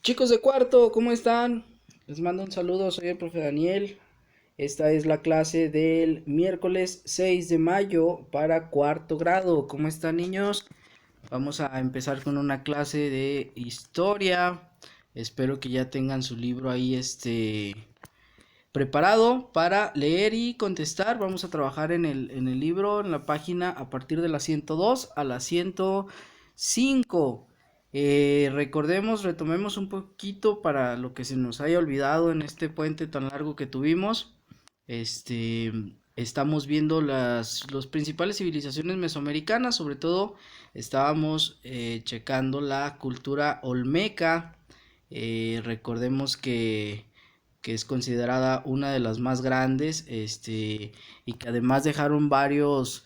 Chicos de cuarto, ¿cómo están? Les mando un saludo, soy el profe Daniel. Esta es la clase del miércoles 6 de mayo para cuarto grado. ¿Cómo están, niños? Vamos a empezar con una clase de historia. Espero que ya tengan su libro ahí preparado para leer y contestar. Vamos a trabajar en el libro, en la página a partir de la 102 a la 105. Recordemos, retomemos un poquito para lo que se nos haya olvidado en este puente tan largo que tuvimos. Este, estamos viendo las principales civilizaciones mesoamericanas, sobre todo estábamos checando la cultura olmeca. Recordemos que es considerada una de las más grandes, y que además dejaron varias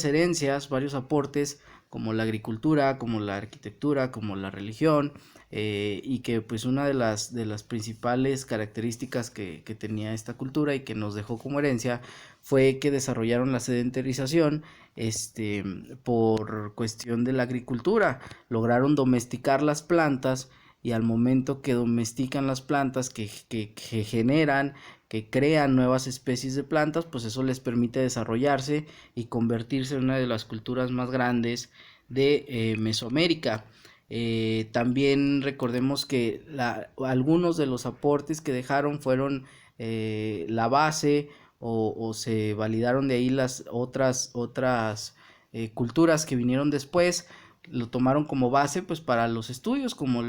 herencias, varios aportes, como la agricultura, como la arquitectura, como la religión, y que pues una de las principales características que tenía esta cultura y que nos dejó como herencia fue que desarrollaron la sedentarización, por cuestión de la agricultura, lograron domesticar las plantas y al momento que domestican las plantas, que generan, que crean nuevas especies de plantas, pues eso les permite desarrollarse y convertirse en una de las culturas más grandes de Mesoamérica. También recordemos que algunos de los aportes que dejaron fueron la base o se validaron de ahí las otras culturas que vinieron después, lo tomaron como base pues para los estudios como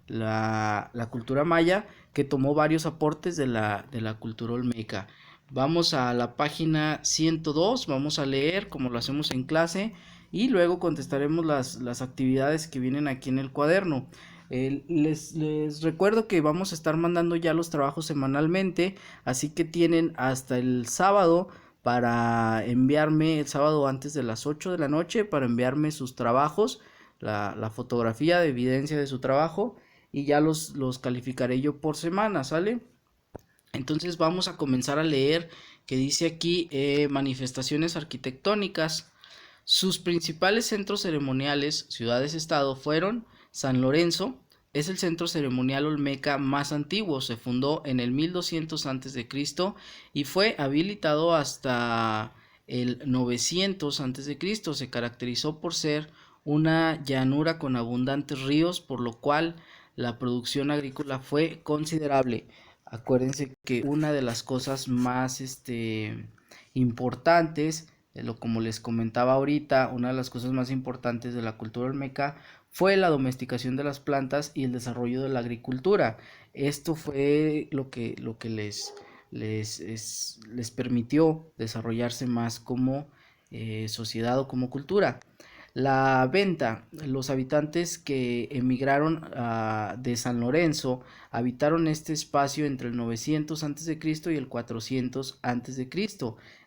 la cultura maya, que tomó varios aportes de la cultura olmeca. Vamos a la página 102, vamos a leer como lo hacemos en clase y luego contestaremos las actividades que vienen aquí en el cuaderno. Les recuerdo que vamos a estar mandando ya los trabajos semanalmente, así que tienen hasta el sábado para enviarme, el sábado antes de las 8 de la noche, para enviarme sus trabajos, la fotografía de evidencia de su trabajo, y ya los calificaré yo por semana, ¿sale? Entonces vamos a comenzar a leer, que dice aquí manifestaciones arquitectónicas. Sus principales centros ceremoniales, ciudades-estado, fueron San Lorenzo. Es el centro ceremonial olmeca más antiguo, se fundó en el 1200 a.C. y fue habilitado hasta el 900 a.C. Se caracterizó por ser una llanura con abundantes ríos, por lo cual la producción agrícola fue considerable. Acuérdense que una de las cosas más importantes, como les comentaba ahorita, una de las cosas más importantes de la cultura olmeca fue la domesticación de las plantas y el desarrollo de la agricultura. Esto fue lo que les permitió desarrollarse más como sociedad o como cultura. La venta, los habitantes que emigraron de San Lorenzo habitaron este espacio entre el 900 a.C. y el 400 a.C.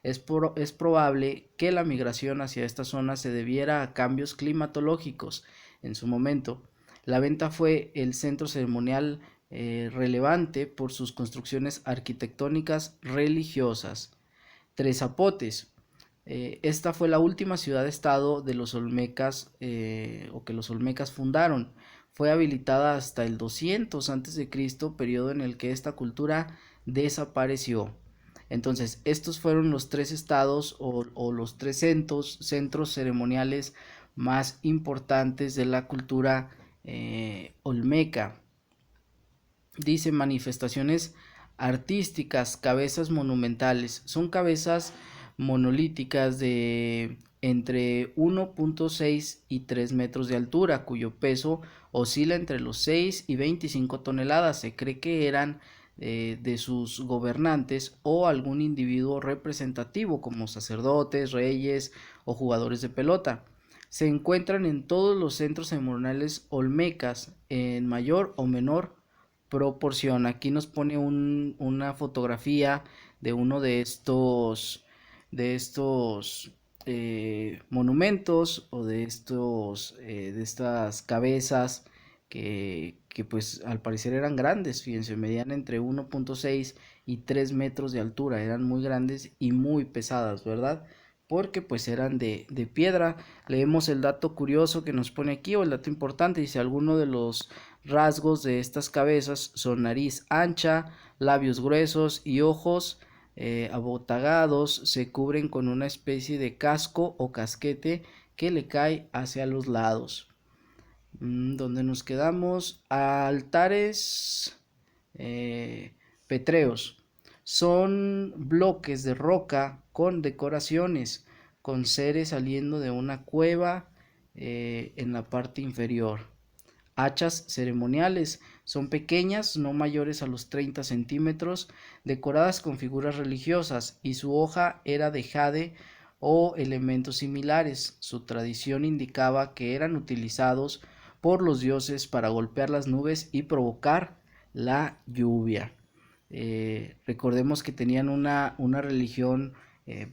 Es probable que la migración hacia esta zona se debiera a cambios climatológicos en su momento. La venta fue el centro ceremonial relevante por sus construcciones arquitectónicas religiosas. Tres Zapotes. Esta fue la última ciudad-estado de los Olmecas, o que los Olmecas fundaron. Fue habilitada hasta el 200 a.C., periodo en el que esta cultura desapareció. Entonces, estos fueron los tres estados o los tres centros ceremoniales más importantes de la cultura olmeca. Dice manifestaciones artísticas, cabezas monumentales. Son cabezas monolíticas de entre 1.6 y 3 metros de altura, cuyo peso oscila entre los 6 y 25 toneladas. Se cree que eran de sus gobernantes o algún individuo representativo como sacerdotes, reyes o jugadores de pelota. Se encuentran en todos los centros ceremoniales olmecas en mayor o menor proporción. Aquí nos pone una fotografía de uno de estos monumentos, o de estas cabezas que pues al parecer eran grandes. Fíjense, medían entre 1.6 y 3 metros de altura, eran muy grandes y muy pesadas, ¿verdad? porque pues eran de piedra. Leemos el dato curioso que nos pone aquí, o el dato importante, dice: alguno de los rasgos de estas cabezas son nariz ancha, labios gruesos y ojos abotagados, se cubren con una especie de casco o casquete que le cae hacia los lados. Donde nos quedamos, altares petreos. Son bloques de roca con decoraciones, con seres saliendo de una cueva en la parte inferior. Hachas ceremoniales son pequeñas, no mayores a los 30 centímetros, decoradas con figuras religiosas, y su hoja era de jade o elementos similares. Su tradición indicaba que eran utilizados por los dioses para golpear las nubes y provocar la lluvia. Recordemos que tenían una religión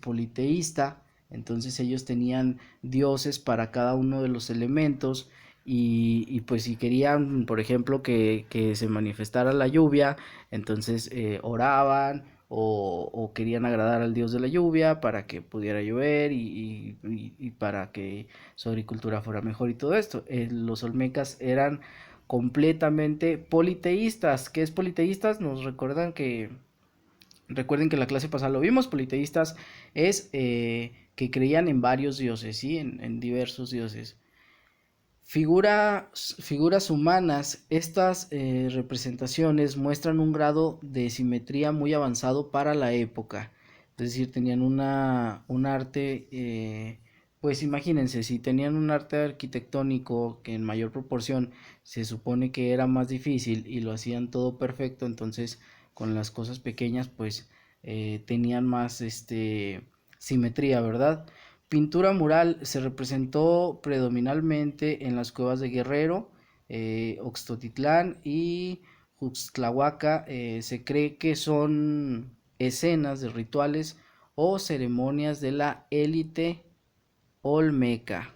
politeísta, entonces ellos tenían dioses para cada uno de los elementos, y pues si querían, por ejemplo, que se manifestara la lluvia, entonces oraban o querían agradar al dios de la lluvia para que pudiera llover y para que su agricultura fuera mejor y todo esto. Los olmecas eran completamente politeístas. ¿Qué es politeístas? Recuerden que en la clase pasada lo vimos. Politeístas es que creían en varios dioses, ¿sí? En diversos dioses. Figuras humanas. Estas representaciones muestran un grado de simetría muy avanzado para la época. Es decir, tenían un arte, pues imagínense, si tenían un arte arquitectónico que en mayor proporción se supone que era más difícil y lo hacían todo perfecto, entonces con las cosas pequeñas pues tenían más simetría, ¿verdad? Pintura mural se representó predominantemente en las cuevas de Guerrero, Oxtotitlán y Juxtlahuaca. Se cree que son escenas de rituales o ceremonias de la élite olmeca.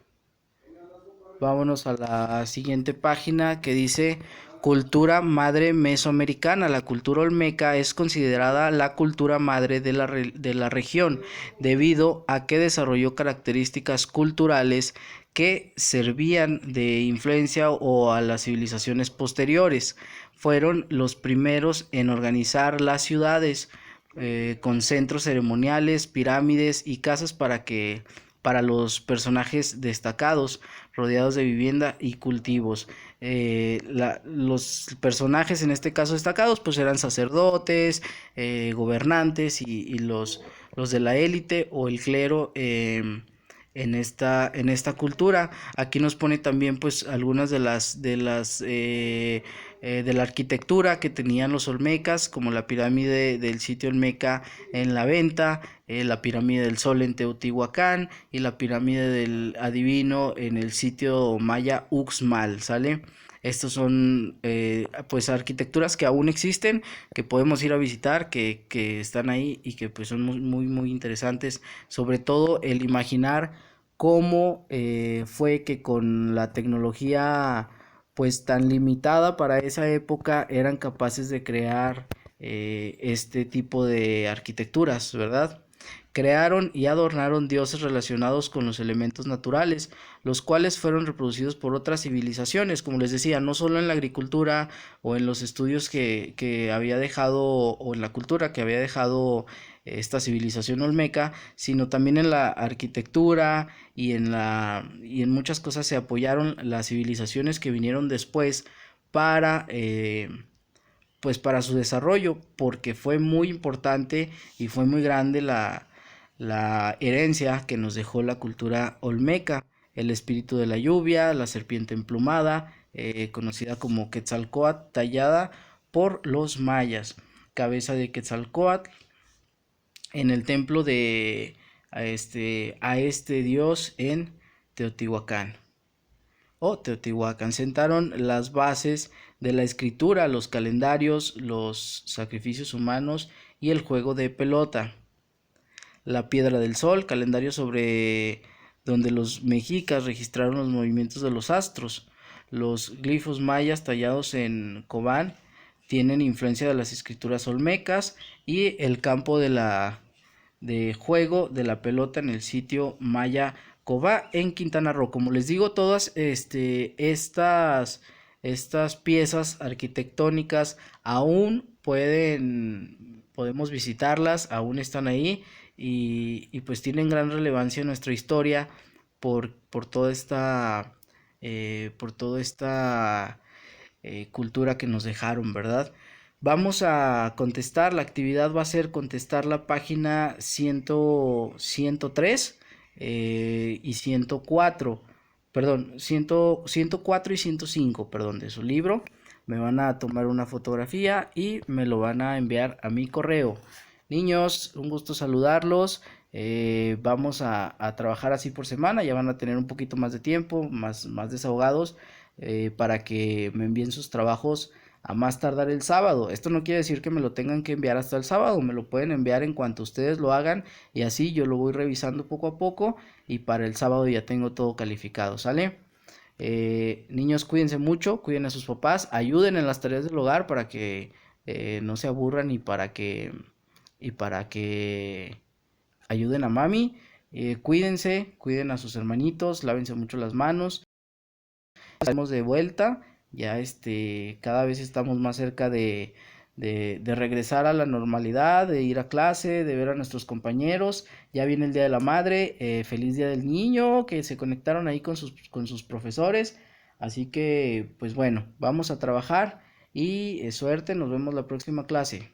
Vámonos a la siguiente página que dice: cultura madre mesoamericana. La cultura olmeca es considerada la cultura madre de la región, debido a que desarrolló características culturales que servían de influencia o a las civilizaciones posteriores. Fueron los primeros en organizar las ciudades con centros ceremoniales, pirámides y casas para los personajes destacados, rodeados de vivienda y cultivos. Los personajes en este caso destacados pues eran sacerdotes, gobernantes y los de la élite o el clero en esta cultura. Aquí nos pone también pues algunas de la arquitectura que tenían los olmecas, como la pirámide del sitio olmeca en La Venta, la pirámide del Sol en Teotihuacán y la pirámide del Adivino en el sitio maya Uxmal, ¿sale? Estos son pues arquitecturas que aún existen, que podemos ir a visitar, que están ahí y que pues son muy interesantes. Sobre todo el imaginar cómo fue que con la tecnología pues tan limitada para esa época eran capaces de crear este tipo de arquitecturas, ¿verdad? Crearon y adornaron dioses relacionados con los elementos naturales, los cuales fueron reproducidos por otras civilizaciones, como les decía, no solo en la agricultura o en los estudios que había dejado, o en la cultura que había dejado esta civilización olmeca, sino también en la arquitectura y en muchas cosas se apoyaron las civilizaciones que vinieron después para pues para su desarrollo, porque fue muy importante y fue muy grande la herencia que nos dejó la cultura olmeca: el espíritu de la lluvia, la serpiente emplumada, conocida como Quetzalcóatl, tallada por los mayas, cabeza de Quetzalcóatl en el templo de a este dios en Teotihuacán o Teotihuacán. Sentaron las bases de la escritura, los calendarios, los sacrificios humanos y el juego de pelota. La piedra del sol, calendario sobre donde los mexicas registraron los movimientos de los astros. Los glifos mayas tallados en Cobán tienen influencia de las escrituras olmecas, y el campo de juego de la pelota en el sitio Maya Cobá en Quintana Roo. Como les digo, todas estas piezas arquitectónicas aún podemos visitarlas, aún están ahí y pues tienen gran relevancia en nuestra historia por toda esta cultura que nos dejaron, ¿verdad? Vamos a contestar, la actividad va a ser contestar la página 103 y 104, perdón, 104 y 105, perdón, de su libro. Me van a tomar una fotografía y me lo van a enviar a mi correo. Niños, un gusto saludarlos. Vamos a trabajar así por semana, ya van a tener un poquito más de tiempo, más desahogados, para que me envíen sus trabajos a más tardar el sábado. Esto no quiere decir que me lo tengan que enviar hasta el sábado, me lo pueden enviar en cuanto ustedes lo hagan y así yo lo voy revisando poco a poco y para el sábado ya tengo todo calificado, ¿sale? Niños, cuídense mucho, cuiden a sus papás, ayuden en las tareas del hogar para que no se aburran y para que ayuden a mami. Cuídense, cuiden a sus hermanitos, lávense mucho las manos. Estamos de vuelta, ya cada vez estamos más cerca de regresar a la normalidad, de ir a clase, de ver a nuestros compañeros. Ya viene el Día de la Madre, feliz Día del Niño, que se conectaron ahí con sus profesores. Así que, pues bueno, vamos a trabajar y suerte, nos vemos la próxima clase.